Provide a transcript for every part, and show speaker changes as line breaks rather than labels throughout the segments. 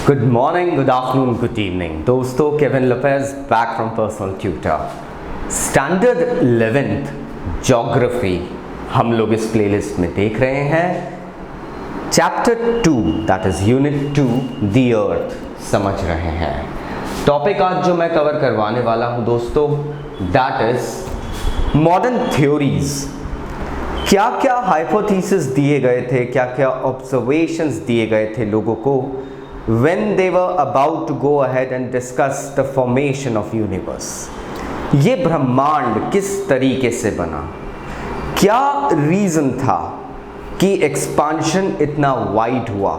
Good morning, good afternoon, good evening. दोस्तों, Kevin Lopez back from personal tutor. Standard 11th geography हम लोग इस playlist में देख रहे हैं. Chapter 2 that is unit 2 the earth समझ रहे हैं. टॉपिक आज जो मैं कवर करवाने वाला हूं दोस्तों, दैट इज मॉडर्न थ्योरीज. क्या क्या हाइपोथेसिस दिए गए थे, क्या क्या ऑब्जर्वेशंस दिए गए थे लोगों को when they were about to go ahead and discuss the formation of universe. ये ब्रह्मांड किस तरीके से बना, क्या रीज़न था कि एक्सपांशन इतना वाइड हुआ.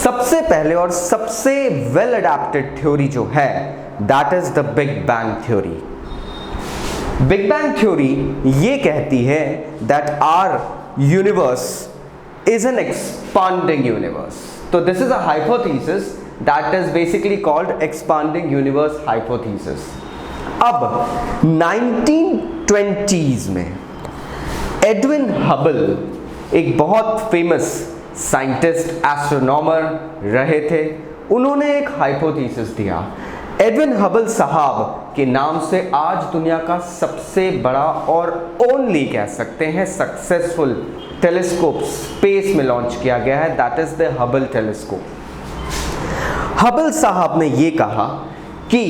सबसे पहले और सबसे वेल अडेप्टेड थ्योरी जो है that is the big bang theory. Big bang theory ये कहती है that our universe is an expanding universe. So this is a hypothesis that is basically called expanding universe hypothesis. अब 1920s में Edwin Hubble एक बहुत famous scientist astronomer रहे थे. उन्होंने एक हाइपोथेसिस दिया. एडविन हबल साहब के नाम से आज दुनिया का सबसे बड़ा और ओनली कह सकते हैं सक्सेसफुल टेलीस्कोप स्पेस में लॉन्च किया गया है, that is the Hubble telescope. Hubble साहब ने ये कहा कि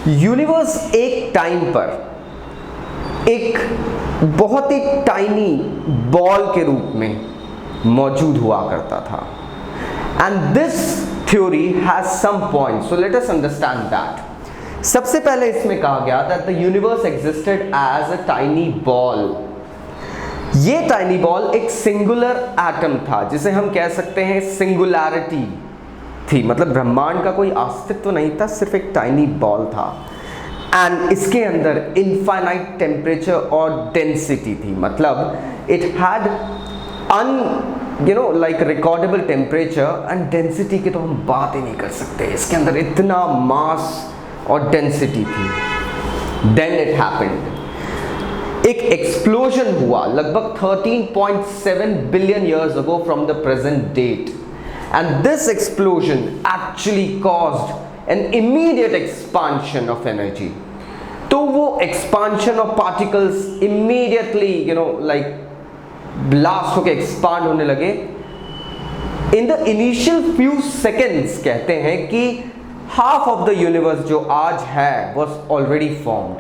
यूनिवर्स एक टाइम पर एक बहुत ही टाइनी बॉल के रूप में मौजूद हुआ करता था. And this theory has some points, so let us understand that. सबसे पहले इसमें कहा गया that the universe existed as a tiny ball. ये टाइनी बॉल एक सिंगुलर एटम था, जिसे हम कह सकते हैं सिंगुलैरिटी थी. मतलब ब्रह्मांड का कोई अस्तित्व नहीं था, सिर्फ एक टाइनी बॉल था. एंड इसके अंदर इनफाइनाइट टेम्परेचर और डेंसिटी थी. मतलब it had like recordable temperature and density की तो हम बात ही नहीं कर सकते. इसके अंदर इतना मास और डेंसिटी थी. देन इट हैपेंड, एक एक्सप्लोजन हुआ लगभग 13.7 billion years ago from the present date. And this explosion actually caused an immediate expansion of energy. तो वो expansion of particles immediately like blast होकर एक्सपांड होने लगे. In the initial few seconds कहते हैं कि हाफ ऑफ द यूनिवर्स जो आज है was already formed.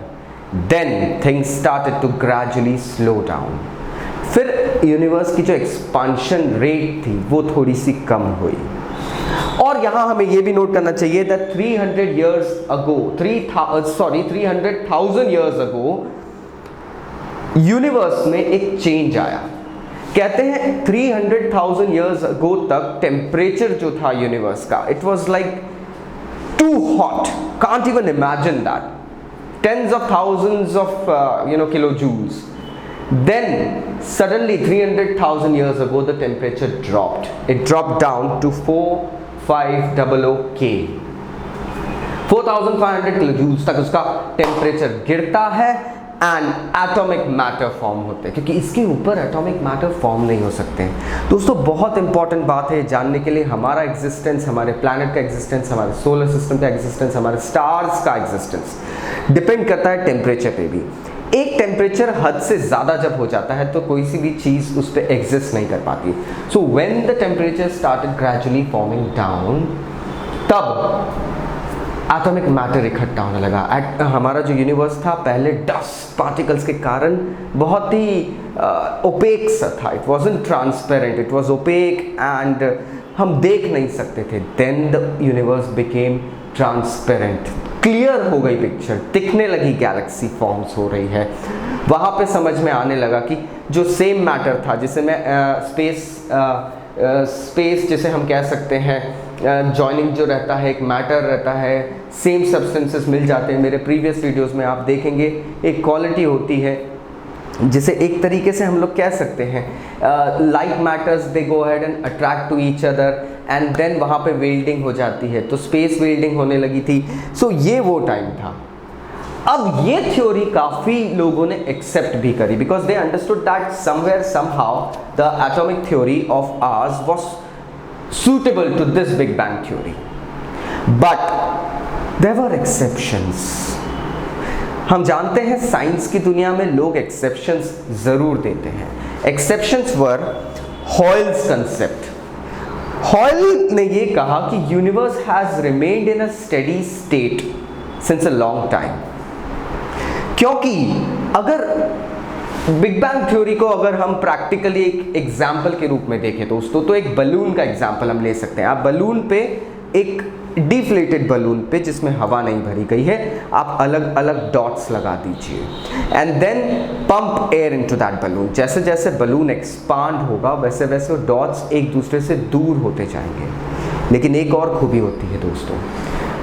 Then things started to gradually slow down. फिर यूनिवर्स की जो एक्सपांशन रेट थी वो थोड़ी सी कम हुई. और यहाँ हमें ये भी नोट करना चाहिए that 300,000 years ago यूनिवर्स में एक चेंज आया. कहते हैं 300,000 years ago तक टेम्परेचर जो था यूनिवर्स का, it was like too hot, can't even imagine that. Tens of thousands of kilojoules. Then suddenly 300,000 years ago the temperature dropped. It dropped down to 4500 K. 4500 kilojoules तक उसका temperature गिरता है and atomic matter form होते हैं, क्योंकि इसके ऊपर atomic matter form नहीं हो सकते हैं. दोस्तों, बहुत इंपॉर्टेंट बात है जानने के लिए. हमारा एग्जिस्टेंस, हमारे प्लैनेट का एग्जिस्टेंस, हमारे सोलर सिस्टम का एग्जिस्टेंस, हमारे स्टार्स का एग्जिस्टेंस डिपेंड करता है टेम्परेचर पे भी. एक टेम्परेचर हद से ज़्यादा जब हो जाता है तो कोई सी भी चीज़ उस पर एग्जिस्ट नहीं कर पाती. So when the temperature started gradually forming down, तब एटॉमिक मैटर इकट्ठा होने लगा. हमारा जो यूनिवर्स था पहले डस्ट पार्टिकल्स के कारण बहुत ही ओपेक सा था. It wasn't transparent, it was opaque and हम देख नहीं सकते थे. Then the universe became transparent, clear हो गई पिक्चर, दिखने लगी, गैलेक्सी फॉर्म्स हो रही है. वहाँ पे समझ में आने लगा कि जो सेम मैटर था, जिसे मैं स्पेस जिसे हम कह सकते हैं जॉइनिंग जो रहता है, एक मैटर रहता है, सेम सब्सटेंसेस मिल जाते हैं. मेरे प्रीवियस वीडियोस में आप देखेंगे एक क्वालिटी होती है जिसे एक तरीके से हम लोग कह सकते हैं like matters they go ahead and attract to each other and then वहाँ पे वेल्डिंग हो जाती है. तो स्पेस वेल्डिंग होने लगी थी. सो ये वो टाइम था. अब ये थ्योरी काफ़ी लोगों ने एक्सेप्ट भी करी because they understood that somewhere somehow the atomic theory of hours was suitable to this Big Bang theory. But there were exceptions. हम जानते हैं साइंस की दुनिया में लोग एक्सेप्शंस जरूर देते हैं. एक्सेप्शंस वर हॉयल्स कंसेप्ट. हॉयल ने ये कहा कि universe has remained in a steady state since a long time. क्योंकि अगर बिग बैंग थ्योरी को अगर हम प्रैक्टिकली एक एग्जाम्पल के रूप में देखें दोस्तों, तो एक बलून का एग्जाम्पल हम ले सकते हैं. आप बलून पे, एक डिफ्लेटेड बलून पे जिसमें हवा नहीं भरी गई है, आप अलग अलग डॉट्स लगा दीजिए and then pump air into that balloon. जैसे जैसे बलून एक्सपांड होगा वैसे वैसे वो डॉट्स एक दूसरे से दूर होते जाएंगे. लेकिन एक और खूबी होती है दोस्तों,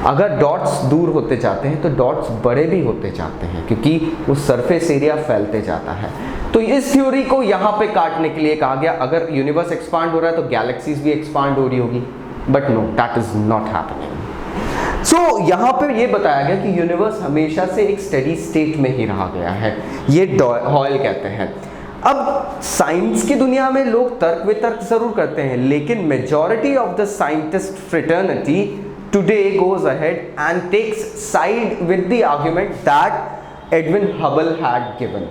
अगर डॉट्स दूर होते जाते हैं तो डॉट्स बड़े भी होते जाते हैं क्योंकि वो सरफेस एरिया फैलते जाता है. तो इस थ्योरी को यहाँ पे काटने के लिए कहा गया अगर यूनिवर्स एक्सपांड हो रहा है तो गैलेक्सीज भी एक्सपांड हो रही होगी. But no, that is not happening. So यहाँ पे ये बताया गया कि यूनिवर्स हमेशा से एक स्टेडी स्टेट में ही रहा गया है. ये हॉयल कहते हैं. अब साइंस की दुनिया में लोग तर्क वितर्क जरूर करते हैं, लेकिन majority of the scientist fraternity today goes ahead and takes side with the argument that Edwin Hubble had given.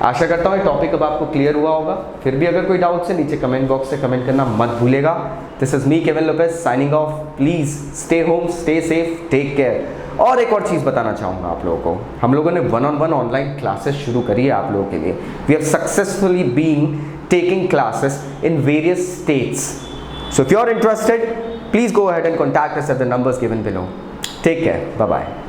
आशा करता हूँ ये टॉपिक अब आपको क्लियर हुआ होगा. फिर भी अगर कोई डाउट है नीचे कमेंट बॉक्स से कमेंट करना मत भूलेगा. This is me Kevin Lopez signing off. Please stay home, stay safe, take care. और एक और चीज़ बताना चाहूँगा आप लोगों को, हम लोगों ने 1-on-1 ऑनलाइन क्लासेस शुरू करी है आप लोगों के लिए. We have successfully been taking classes in various states. So if you are interested, please go ahead and contact us at the numbers given below. Take care. Bye-bye.